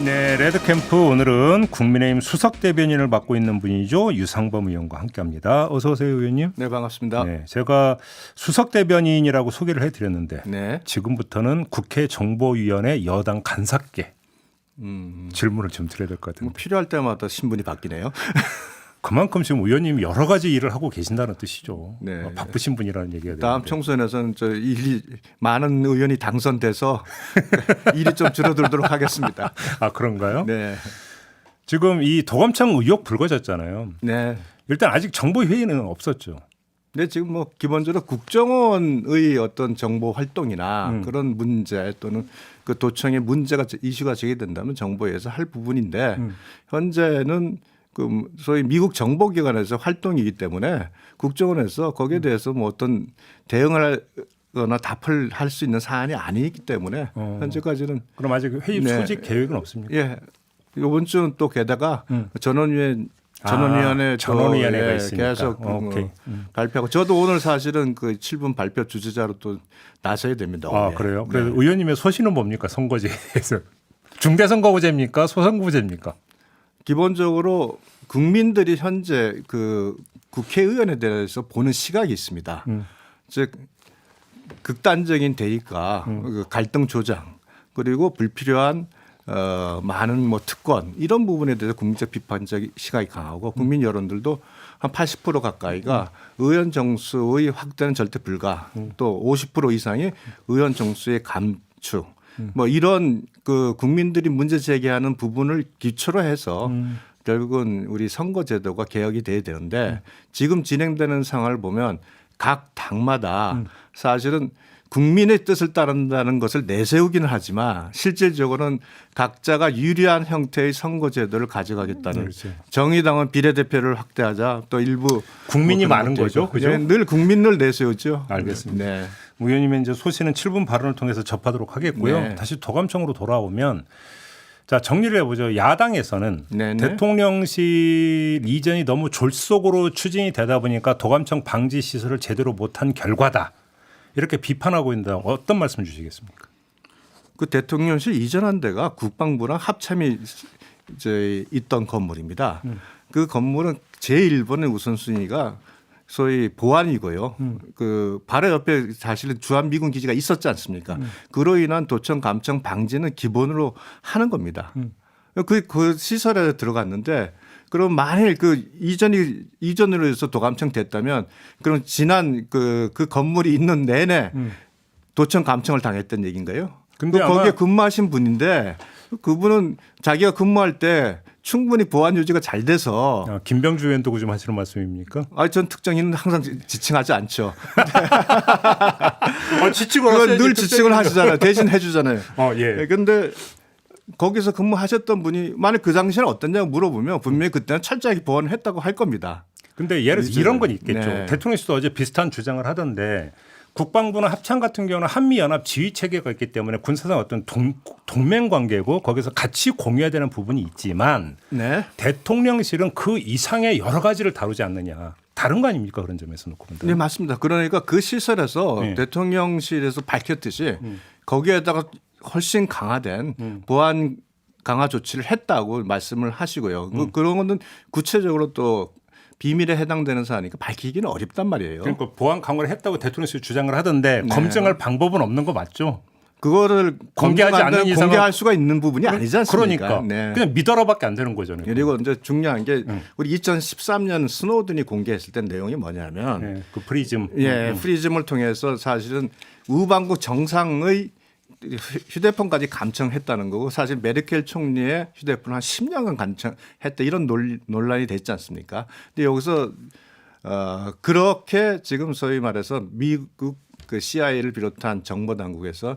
네, 레드캠프 오늘은 국민의힘 수석 대변인을 맡고 있는 분이죠. 유상범 의원과 함께합니다. 어서 오세요, 의원님. 네, 반갑습니다. 네, 제가 수석 대변인이라고 소개를 해드렸는데 네. 지금부터는 국회 정보위원회 여당 간사께 질문을 좀 드려야 될 것 같은데. 뭐 필요할 때마다 신분이 바뀌네요. 그만큼 지금 의원님이 여러 가지 일을 하고 계신다는 뜻이죠. 네. 바쁘신 분이라는 얘기가 다음 되는데. 총선에서는 저 일이 많은 의원이 당선돼서 일이 좀 줄어들도록 하겠습니다. 아, 그런가요? 네. 지금 이 도감청 의혹 불거졌잖아요. 네. 일단 아직 정보회의는 없었죠. 근데 지금 뭐 기본적으로 국정원의 어떤 정보 활동이나 그런 문제 또는 그 도청의 문제가 이슈가 제기된다면 정보에서 할 부분인데 현재는 그 소위 미국 정보기관에서 활동이기 때문에 국정원에서 거기에 대해서 뭐 어떤 대응을 하거나 답을 할 수 있는 사안이 아니기 때문에 현재까지는 그럼 아직 회의 네. 소집 계획은 없습니까? 예 이번 주는 또 게다가 전원위원회 전원위원회가 또, 있으니까. 계속 오케이. 발표하고 저도 오늘 사실은 그 7분 발표 주재자로 또 나서야 됩니다. 아, 오늘. 그래요? 네. 그래서 의원님의 소신은 뭡니까? 선거제에 대해서. 중대선거구제입니까? 소선거구제입니까? 기본적으로 국민들이 현재 그 국회의원에 대해서 보는 시각이 있습니다. 즉 극단적인 대의가 그 갈등 조장 그리고 불필요한 많은 뭐 특권 이런 부분에 대해서 국민적 비판적 시각이 강하고 국민 여론들도 한 80% 가까이가 의원 정수의 확대는 절대 불가 또 50% 이상이 의원 정수의 감축 뭐 이런 그 국민들이 문제 제기하는 부분을 기초로 해서 결국은 우리 선거제도가 개혁이 돼야 되는데 지금 진행되는 상황을 보면 각 당마다 사실은 국민의 뜻을 따른다는 것을 내세우기는 하지만 실질적으로는 각자가 유리한 형태의 선거제도를 가져가겠다는 그렇죠. 정의당은 비례대표를 확대하자 또 일부 국민이 뭐 많은 그런 거죠, 것도 그죠? 있고. 네, 늘 국민을 내세우죠. 알겠습니다. 네. 의원님의 이제 소신은 7분 발언을 통해서 접하도록 하겠고요. 네. 다시 도감청으로 돌아오면 자 정리를 해보죠. 야당에서는 네네. 대통령실 이전이 너무 졸속으로 추진이 되다 보니까 도감청 방지 시설을 제대로 못한 결과다. 이렇게 비판하고 있는데 어떤 말씀 주시겠습니까? 그 대통령실 이전한 데가 국방부랑 합참이 이제 있던 건물입니다. 그 건물은 제1번의 우선순위가 소위 보안이고요. 그 바로 옆에 사실은 주한미군 기지가 있었지 않습니까? 그로 인한 도청 감청 방지는 기본으로 하는 겁니다. 그 시설에 들어갔는데 그럼 만일 그 이전으로 해서 도감청 됐다면 그럼 지난 그 건물이 있는 내내 도청 감청을 당했던 얘기인가요? 근데 거기에 근무하신 분인데 그분은 자기가 근무할 때 충분히 보안 유지가 잘 돼서 김병주 의원도 좀 하시는 말씀입니까? 전 특정인은 항상 지칭하지 않죠. 지칭을 그건 늘 지칭을 하시잖아요. 대신 해주잖아요. 예. 그런데 거기서 근무하셨던 분이 만약 그 당시에는 어땠냐고 물어보면 분명히 그때는 철저하게 보완을 했다고 할 겁니다. 근데 예를 들어서 이런 건 있겠죠. 네. 대통령실도 어제 비슷한 주장을 하던데 국방부나 합참 같은 경우는 한미연합 지휘 체계가 있기 때문에 군사상 어떤 동맹 관계고 거기서 같이 공유해야 되는 부분이 있지만 네. 대통령실은 그 이상의 여러 가지를 다루지 않느냐. 다른 거 아닙니까? 그런 점에서 놓고 본다. 네, 맞습니다. 그러니까 그 시설에서 네. 대통령실에서 밝혔듯이 거기에다가 훨씬 강화된 보안 강화 조치를 했다고 말씀을 하시고요. 그런 거는 구체적으로 또 비밀에 해당되는 사안이니까 밝히기는 어렵단 말이에요. 그러니까 보안 강화를 했다고 대통령실 주장을 하던데 네. 검증할 방법은 없는 거 맞죠? 그거를 공개하지 않는 이상은 공개할 수가 있는 부분이 아니지 않습니까? 그러니까 네. 그냥 믿어라밖에 안 되는 거잖아요. 그리고 이제 중요한 게 우리 2013년 스노든이 공개했을 때 내용이 뭐냐면 네, 그 프리즘. 프리즘을 통해서 사실은 우방국 정상의 휴대폰까지 감청했다는 거고 사실 메르켈 총리의 휴대폰을 한 10년간 감청했다 이런 논란이 됐지 않습니까? 근데 여기서 그렇게 지금 소위 말해서 미국 그 CIA를 비롯한 정보 당국에서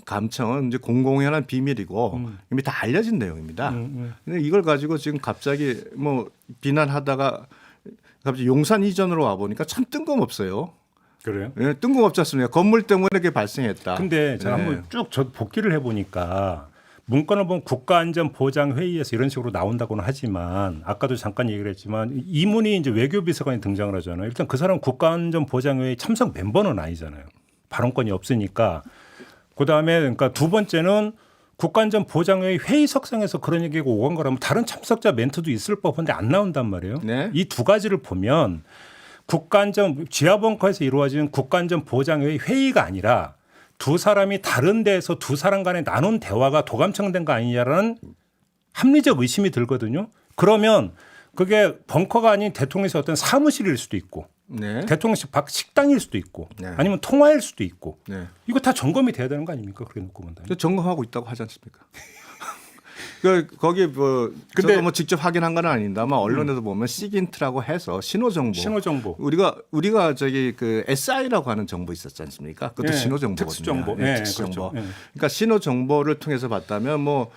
감청은 이제 공공연한 비밀이고 이미 다 알려진 내용입니다. 근데 이걸 가지고 지금 갑자기 뭐 비난하다가 갑자기 용산 이전으로 와 보니까 참 뜬금없어요. 그래요? 예, 뜬금없지 않습니까? 건물 때문에 그게 발생했다. 근데 제가 한번 쭉 복기를 해보니까 문건을 보면 국가안전보장회의에서 이런 식으로 나온다고는 하지만 아까도 잠깐 얘기를 했지만 이문희 이제 외교비서관이 등장을 하잖아요. 일단 그 사람 국가안전보장회의 참석 멤버는 아니잖아요. 발언권이 없으니까. 그다음에 그러니까 두 번째는 국가안전보장회의 회의석상에서 그런 얘기가 오간 거라면 다른 참석자 멘트도 있을 법한데 안 나온단 말이에요. 네. 이 두 가지를 보면 국가안전 지하벙커에서 이루어진 국가안전보장회의 회의가 아니라 두 사람이 다른 데에서 두 사람 간에 나눈 대화가 도감청된 거 아니냐라는 합리적 의심이 들거든요. 그러면 그게 벙커가 아닌 대통령실 어떤 사무실일 수도 있고 네. 대통령실 밖 식당일 수도 있고 네. 아니면 통화일 수도 있고 네. 이거 다 점검이 돼야 되는 거 아닙니까? 그렇게 놓고 본다면. 점검하고 있다고 하지 않습니까? 거기 뭐 근데 저도 뭐 직접 확인한 건 아닌다만 언론에도 보면 시긴트라고 해서 신호정보. 우리가 저기 그 SI라고 하는 정보 있었지 않습니까? 그것도 네, 신호정보거든요. 특수정보. 네, 네, 특수정보. 그렇죠. 네. 그러니까 신호정보를 통해서 봤다면 뭐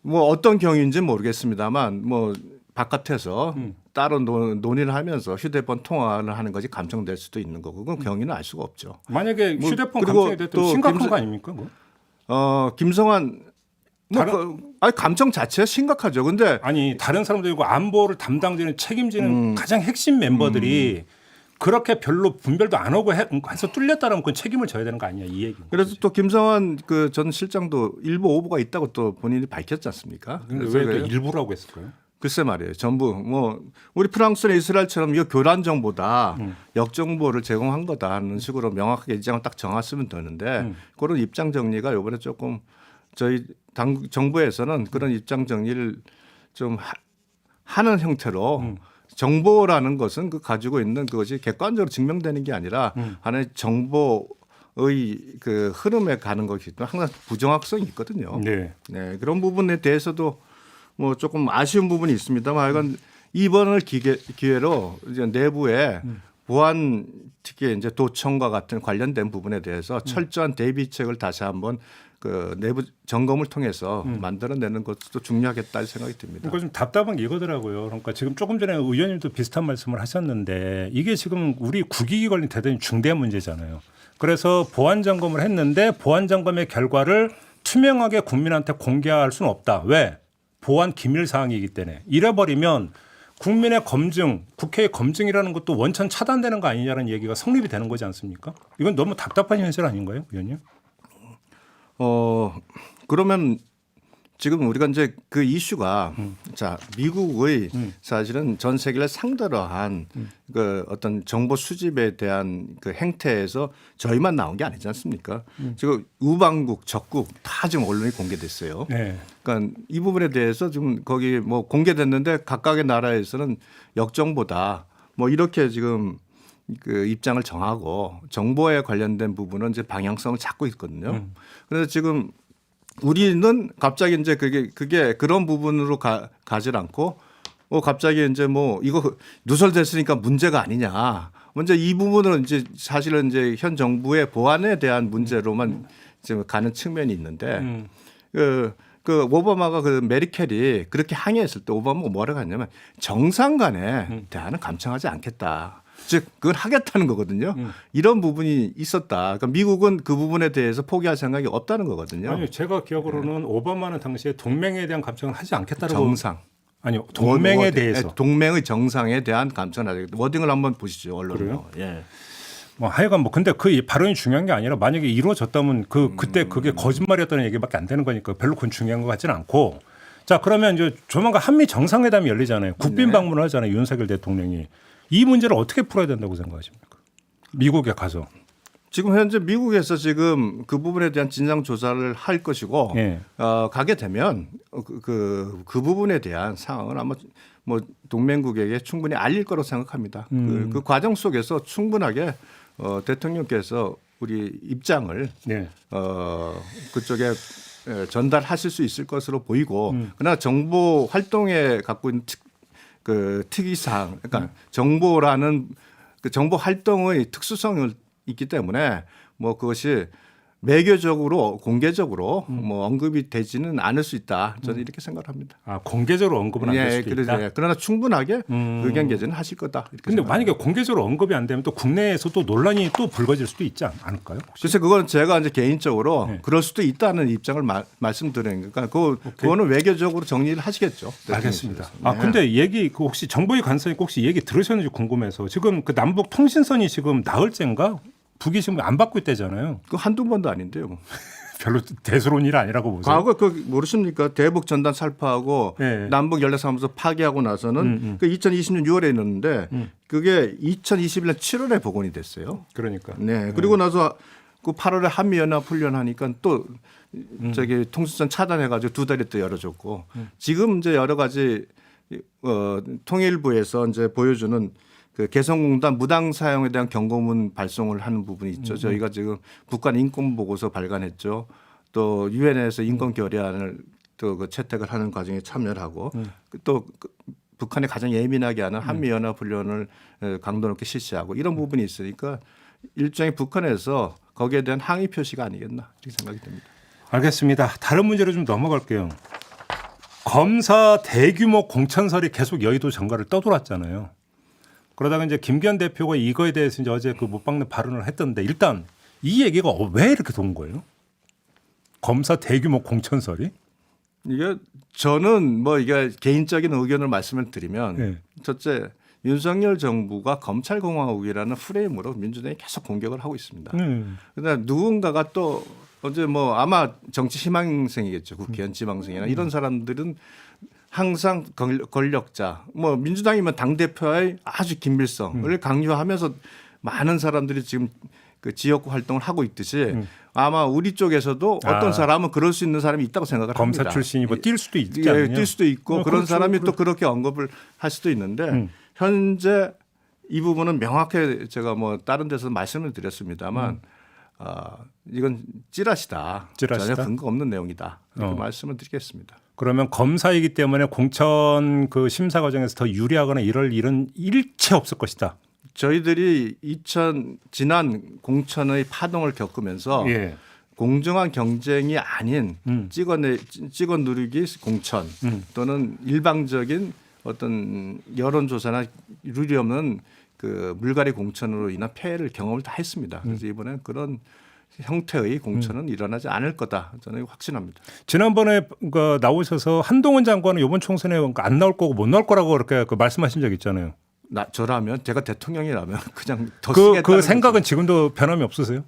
어떤 경위인지 모르겠습니다만 뭐 바깥에서 따로 논의를 하면서 휴대폰 통화를 하는 것이 감청될 수도 있는 거고 그건 경위는 알 수가 없죠. 만약에 뭐 휴대폰 그리고 감청이 됐던 또 심각한 거 아닙니까? 그거? 김성환 감청 자체가 심각하죠. 근데 아니 다른 사람들이고 안보를 담당되는 책임지는 가장 핵심 멤버들이 그렇게 별로 분별도 안 하고 해서 뚫렸다면 그건 책임을 져야 되는 거 아니냐 이 얘기인 그래서 거지. 또 김성환 그 전 실장도 일부 오보가 있다고 또 본인이 밝혔지 않습니까? 근데 그래서 왜 또 일부라고 했을까요? 글쎄 말이에요. 전부 뭐 우리 프랑스나 이스라엘처럼 이거 교란 정보다 역정보를 제공한 거다는 식으로 명확하게 입장을 딱 정했으면 되는데 그런 입장 정리가 이번에 조금 저희 정부에서는 그런 입장 정리를 좀 하는 형태로 정보라는 것은 그 가지고 있는 그것이 객관적으로 증명되는 게 아니라 하나의 정보의 그 흐름에 가는 것이 항상 부정확성이 있거든요. 네. 네, 그런 부분에 대해서도 뭐 조금 아쉬운 부분이 있습니다만 하여간 이번을 기회로 이제 내부에 보안 특히 이제 도청과 같은 관련된 부분에 대해서 철저한 대비책을 다시 한번 그 내부 점검을 통해서 만들어내는 것도 중요하겠다 생각이 듭니다. 그러니까 좀 답답한 게 이거더라고요. 그러니까 지금 조금 전에 의원님도 비슷한 말씀을 하셨는데 이게 지금 우리 국익이 걸린 대단히 중대한 문제잖아요. 그래서 보안 점검을 했는데 보안 점검의 결과를 투명하게 국민한테 공개할 수는 없다. 왜? 보안 기밀 사항이기 때문에 이래버리면 국민의 검증, 국회의 검증이라는 것도 원천 차단되는 거 아니냐는 얘기가 성립이 되는 거지 않습니까? 이건 너무 답답한 현실 아닌가요, 의원님? 그러면 지금 우리가 이제 그 이슈가 자 미국의 사실은 전 세계를 상대로 한 그 어떤 정보 수집에 대한 그 행태에서 저희만 나온 게 아니지 않습니까? 지금 우방국, 적국 다 지금 언론이 공개됐어요. 네. 그러니까 이 부분에 대해서 지금 거기 뭐 공개됐는데 각각의 나라에서는 역정보다 뭐 이렇게 지금 그 입장을 정하고 정보에 관련된 부분은 이제 방향성을 잡고 있거든요. 그래서 지금 우리는 갑자기 이제 그게 그런 부분으로 가질 않고 갑자기 이제 뭐 이거 누설됐으니까 문제가 아니냐. 먼저 이 부분은 이제 사실은 이제 현 정부의 보안에 대한 문제로만 지금 가는 측면이 있는데 그 오바마가 그 메리켈이 그렇게 항의했을 때 오바마가 뭐라고 했냐면 정상 간에 대화는 감청하지 않겠다. 즉 그걸 하겠다는 거거든요. 이런 부분이 있었다. 그러니까 미국은 그 부분에 대해서 포기할 생각이 없다는 거거든요. 아니요, 제가 기억으로는 오바마는 당시에 동맹에 대한 감청을 하지 않겠다고. 정상. 아니요, 동맹에 대해서. 동맹의 정상에 대한 감청을 하겠다. 워딩을 한번 보시죠, 언론으로. 그래요? 예. 뭐 하여간 뭐 근데 그 발언이 중요한 게 아니라 만약에 이루어졌다면 그때 그게 거짓말이었다는 얘기밖에 안 되는 거니까 별로 그건 중요한 것 같지는 않고. 자, 그러면 이제 조만간 한미 정상회담이 열리잖아요. 국빈 방문을 하잖아요. 윤석열 대통령이. 이 문제를 어떻게 풀어야 된다고 생각하십니까? 미국에 가서. 지금 현재 미국에서 지금 그 부분에 대한 진상 조사를 할 것이고 예. 가게 되면 그 부분에 대한 상황을 아마 뭐 동맹국에게 충분히 알릴 거라고 생각합니다. 그 과정 속에서 충분하게 대통령께서 우리 입장을 네. 그쪽에 전달하실 수 있을 것으로 보이고 그러나 정보 활동에 갖고 있는 그 특이사항, 그러니까 정보라는 그 정보 활동의 특수성을 있기 때문에 뭐 그것이 매교적으로 공개적으로 뭐 언급이 되지는 않을 수 있다. 저는 이렇게 생각합니다. 아, 공개적으로 언급은 안 될 수도 있다. 그러나 충분하게 의견 개진을 하실 거다. 근데 만약에 공개적으로 언급이 안 되면 또 국내에서 또 논란이 또 불거질 수도 있지 않을까요? 혹시? 글쎄 그건 제가 이제 개인적으로 그럴 수도 있다는 입장을 말씀드리는 거니까 그거는 외교적으로 정리를 하시겠죠. 알겠습니다. 아 근데 얘기 그 혹시 정보위 간사님 혹시 얘기 들으셨는지 궁금해서 지금 그 남북 통신선이 지금 나흘째인가 북이 지금 안 받고 있다잖아요. 그 한두 번도 아닌데요. 별로 대수로운 일 아니라고 보세요. 과거 그 모르십니까? 대북 전단 살포하고 네. 남북 연락사무소 파기하고 나서는 그 2020년 6월에 있었는데 그게 2021년 7월에 복원이 됐어요. 그러니까. 네. 그리고 나서 그 8월에 한미연합 훈련하니까 또 저기 통수선 차단해가지고 2달이 또 열어줬고 지금 이제 여러 가지 통일부에서 이제 보여주는 그 개성공단 무당 사용에 대한 경고문 발송을 하는 부분이 있죠. 저희가 지금 북한 인권 보고서 발간했죠. 또 유엔에서 인권 결의안을 또 그 채택을 하는 과정에 참여를 하고 또 북한이 가장 예민하게 하는 한미연합 훈련을 강도 높게 실시하고 이런 부분이 있으니까 일종의 북한에서 거기에 대한 항의 표시가 아니겠나 이렇게 생각이 듭니다. 알겠습니다. 다른 문제로 좀 넘어갈게요. 검사 대규모 공천설이 계속 여의도 정가를 떠돌았잖아요. 그러다가 이제 김기현 대표가 이거에 대해서 이제 어제 그 못 박는 발언을 했던데 일단 이 얘기가 왜 이렇게 돈 거예요? 검사 대규모 공천설이? 이게 저는 뭐 이게 개인적인 의견을 말씀을 드리면 네. 첫째 윤석열 정부가 검찰공화국이라는 프레임으로 민주당이 계속 공격을 하고 있습니다. 그다음 누군가가 또 어제 뭐 아마 정치 희망생이겠죠. 국회의원 지망생이나 이런 사람들은 항상 권력자, 뭐 민주당이면 당 대표의 아주 긴밀성을 강요하면서 많은 사람들이 지금 그 지역 활동을 하고 있듯이 아마 우리 쪽에서도 어떤 사람은 그럴 수 있는 사람이 있다고 생각을 검사 합니다. 출신이 뭐 뛸 수도 있지 예, 않느냐? 뛸 수도 있고 그런 그렇죠. 사람이 또 그렇게 언급을 할 수도 있는데 현재 이 부분은 명확하게 제가 뭐 다른 데서 말씀을 드렸습니다만 이건 찌라시다. 찌라시다? 전혀 근거 없는 내용이다. 이렇게 말씀을 드리겠습니다. 그러면 검사이기 때문에 공천 그 심사 과정에서 더 유리하거나 이럴 일은 일체 없을 것이다. 저희들이 지난 공천의 파동을 겪으면서 예. 공정한 경쟁이 아닌 찍어 누르기 공천 또는 일방적인 어떤 여론조사나 룰이 없는 그 물갈이 공천으로 인한 폐해를 경험을 다 했습니다. 그래서 이번에 그런 형태의 공천은 일어나지 않을 거다. 저는 확신합니다. 지난번에 그 나오셔서 한동훈 장관은 이번 총선에 안 나올 거고 못 나올 거라고 그렇게 그 말씀하신 적 있잖아요. 저라면 제가 대통령이라면 그냥 더 그 쓰겠다는 생각은 지금도 변함이 없으세요?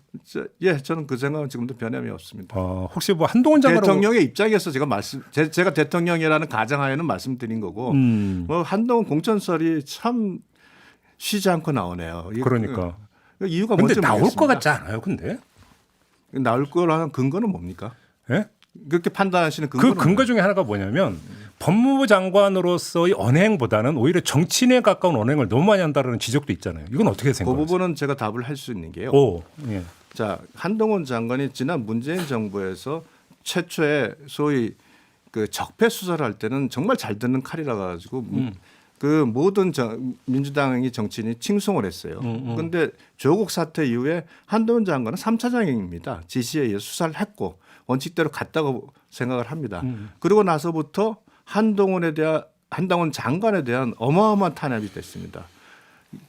예, 저는 그 생각은 지금도 변함이 없습니다. 혹시 뭐 한동훈 장관하고 대통령의 입장에서 제가 대통령이라는 가정하에는 말씀드린 거고 뭐 한동훈 공천설이 참 쉬지 않고 나오네요. 그러니까. 이유가 근데 뭔지 나올 모르겠습니다. 것 같지 않아요? 근데 나올 거라는 근거는 뭡니까? 예? 그렇게 판단하시는 그 근거는 근거 중에 하나가 뭐냐면 법무부 장관으로서의 언행보다는 오히려 정치인에 가까운 언행을 너무 많이 한다는 지적도 있잖아요. 이건 어떻게 그 생각하세요? 부분은 제가 답을 할 수 있는 게요. 예. 자, 한동훈 장관이 지난 문재인 정부에서 최초의 소위 그 적폐 수사를 할 때는 정말 잘 듣는 칼이라 가지고 그 모든 민주당의 정치인이 칭송을 했어요. 그런데 조국 사태 이후에 한동훈 장관은 3차장입니다. 지시에 의해 수사를 했고 원칙대로 갔다고 생각을 합니다. 그러고 나서부터 한동훈 장관에 대한 어마어마한 탄압이 됐습니다.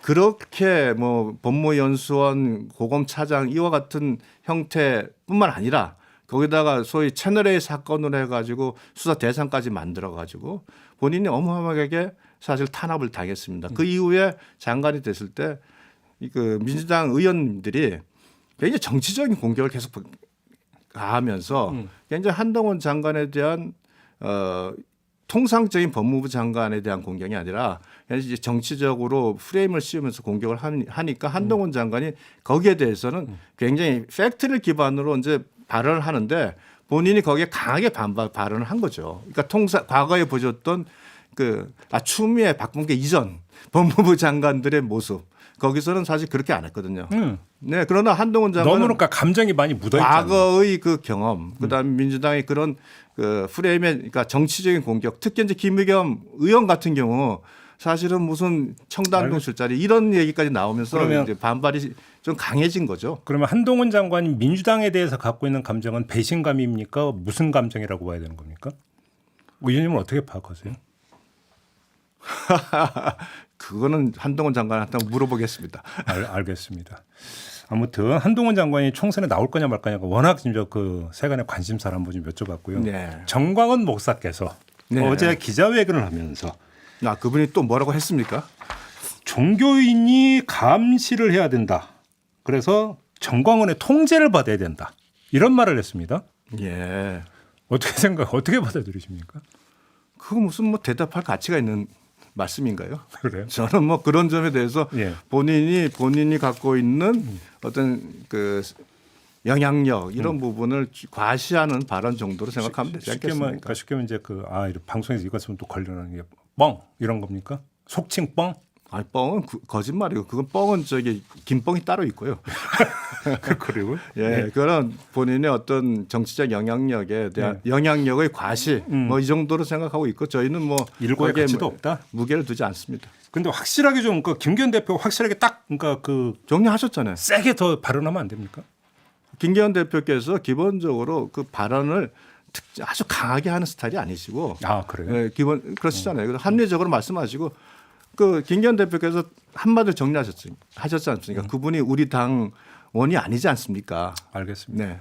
그렇게 뭐 법무연수원, 고검차장 이와 같은 형태뿐만 아니라 거기다가 소위 채널A 사건으로 해가지고 수사 대상까지 만들어가지고 본인이 어마어마하게 사실 탄압을 당했습니다. 그 이후에 장관이 됐을 때 그 민주당 의원들이 굉장히 정치적인 공격을 계속 가하면서 굉장히 한동훈 장관에 대한 통상적인 법무부 장관에 대한 공격이 아니라 이제 정치적으로 프레임을 씌우면서 공격을 하니까 한동훈 장관이 거기에 대해서는 굉장히 팩트를 기반으로 이제 발언을 하는데 본인이 거기에 강하게 발언을 한 거죠. 그러니까 과거에 보셨던 추미애, 박범계 이전 법무부 장관들의 모습 거기서는 사실 그렇게 안 했거든요. 네, 그러나 한동훈 장관은 너무 그러니까 감정이 많이 묻어있잖아요. 과거의 그 경험, 그다음에 민주당의 그런 그 프레임의 그러니까 정치적인 공격, 특히 이제 김의겸 의원 같은 경우 사실은 무슨 청담동 술자리 이런 얘기까지 나오면서 그러면 이제 반발이 좀 강해진 거죠. 그러면 한동훈 장관이 민주당에 대해서 갖고 있는 감정은 배신감입니까? 무슨 감정이라고 봐야 되는 겁니까? 의원님은 어떻게 파악하세요? 그거는 한동훈 장관한테 물어보겠습니다. 알겠습니다. 아무튼 한동훈 장관이 총선에 나올 거냐 말 거냐가 워낙 진짜 그 세간의 관심사를 한번 좀 여쭤봤고요. 네. 정광훈 목사께서 어제 기자회견을 하면서 그분이 또 뭐라고 했습니까? 종교인이 감시를 해야 된다. 그래서 정광훈의 통제를 받아야 된다. 이런 말을 했습니다. 예. 어떻게 받아들이십니까? 그거 무슨 뭐 대답할 가치가 있는 말씀인가요? 그래요? 저는 뭐 그런 점에 대해서 예. 본인이 갖고 있는 어떤 그 영향력 이런 부분을 과시하는 발언 정도로 생각하면 되지 않겠습니까? 쉽게 말하면 이제 이런 방송에서 이거 쓰면 또 걸리는 게 뻥 이런 겁니까? 속칭 뻥? 아니 뻥은 거짓말이고 그건 뻥은 김뻥이 따로 있고요. 그리고 예, 그런 본인의 어떤 정치적 영향력에 대한 영향력의 과시 뭐 이 정도로 생각하고 있고 저희는 뭐 일고의 거기에 가치도 없다. 무게를 두지 않습니다. 근데 확실하게 좀 김기현 대표 확실하게 딱 정리하셨잖아요. 세게 더 발언하면 안 됩니까? 김기현 대표께서 기본적으로 그 발언을 아주 강하게 하는 스타일이 아니시고 아 그래요? 예, 그러시잖아요. 그래서 합리적으로 말씀하시고 그 김기현 대표께서 한마디로 정리하셨지 않습니까? 그분이 우리 당원이 아니지 않습니까? 알겠습니다. 네.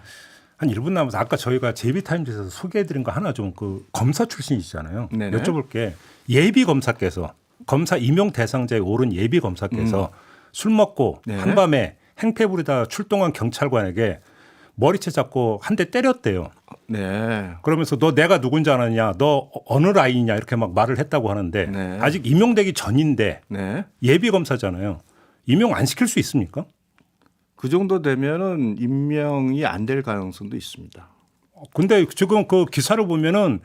한 1분 남아서 아까 저희가 JB타임즈에서 소개해드린 거 하나 좀 검사 출신이시잖아요. 네네. 여쭤볼 게 예비 검사께서 검사 임용 대상자에 오른 예비 검사께서 술 먹고 네. 한밤에 행패 부리다 출동한 경찰관에게 머리채 잡고 한 대 때렸대요. 네. 그러면서 너 내가 누군지 아느냐, 너 어느 라인이냐 이렇게 막 말을 했다고 하는데 네. 아직 임용되기 전인데 네. 예비 검사잖아요. 임용 안 시킬 수 있습니까? 그 정도 되면은 임명이 안 될 가능성도 있습니다. 근데 지금 그 기사를 보면은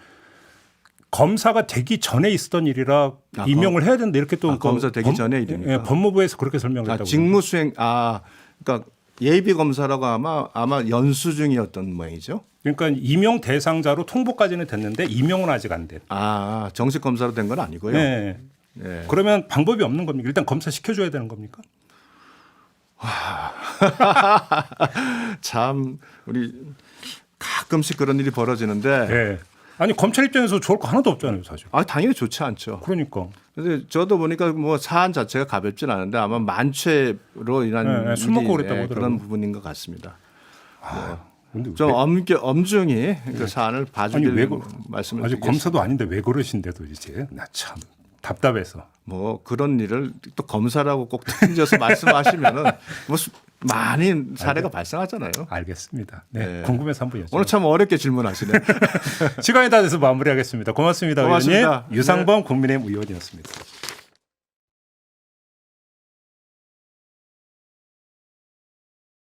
검사가 되기 전에 있었던 일이라 임명을 해야 된다 이렇게 또 검사 되기 전에 일입니까? 예, 법무부에서 그렇게 설명했다고. 직무수행 그러니까 예비 검사라고 아마 연수 중이었던 모양이죠. 그러니까 임용 대상자로 통보까지는 됐는데 임명은 아직 안 됐. 정식 검사로 된 건 아니고요. 네. 네. 그러면 방법이 없는 겁니까? 일단 검사 시켜줘야 되는 겁니까? 참 우리 가끔씩 그런 일이 벌어지는데 네. 아니 검찰 입장에서 좋을 거 하나도 없잖아요, 사실. 당연히 좋지 않죠. 그러니까. 근데 저도 보니까 뭐 사안 자체가 가볍진 않은데 아마 만취로 인한 술 먹고 그랬다고 그런 하더라고요. 부분인 것 같습니다. 근데 좀 엄중히 그 사안을 봐주길 말씀을 아직 드리겠습니다. 검사도 아닌데 왜 그러신데도 이제 나 참 답답해서. 뭐 그런 일을 또 검사라고 꼭 튕겨서 말씀하시면은 뭐 많은 사례가 발생하잖아요. 알겠습니다. 네, 네. 궁금해서 한번 여쭤. 오늘 참 어렵게 질문하시네. 시간이 다 돼서 마무리하겠습니다. 고맙습니다. 고맙습니다. 의원님. 유상범 국민의힘 의원이었습니다.